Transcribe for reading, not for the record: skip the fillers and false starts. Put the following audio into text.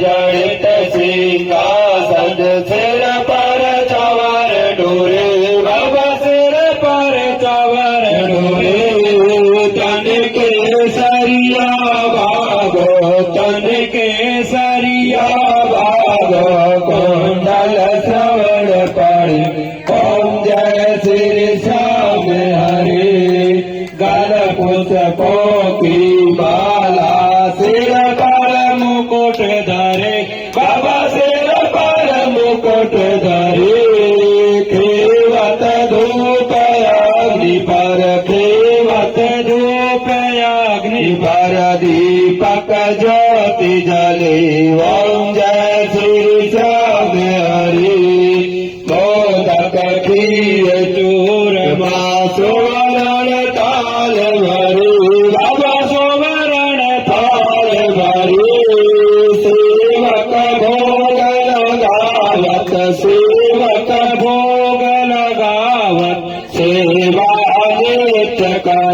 जड़ित सिंहासन सिर पर चवर डोरे बाबा सिर पर चवर डोरे तन के सरिया भागो तन के सरिया भागो कुंडल श्रवण पड़े ओम जय श्री श्याम हरे गल पुष्पों की माला सिर पर मुकुट धरे बाबा सिर पर मुकुट धरे खेवत धूप अग्नि पर खेवत धूप अग्नि पर दीपक ज्योति जले ओम जय श्री श्याम हरे मोदक खीर चूरमा सुवर्ण ताल भरे बाबा सुवर्ण ताल भरे सेवक भोग लगावत सेवक भोग लगावत सेवा नित्य कर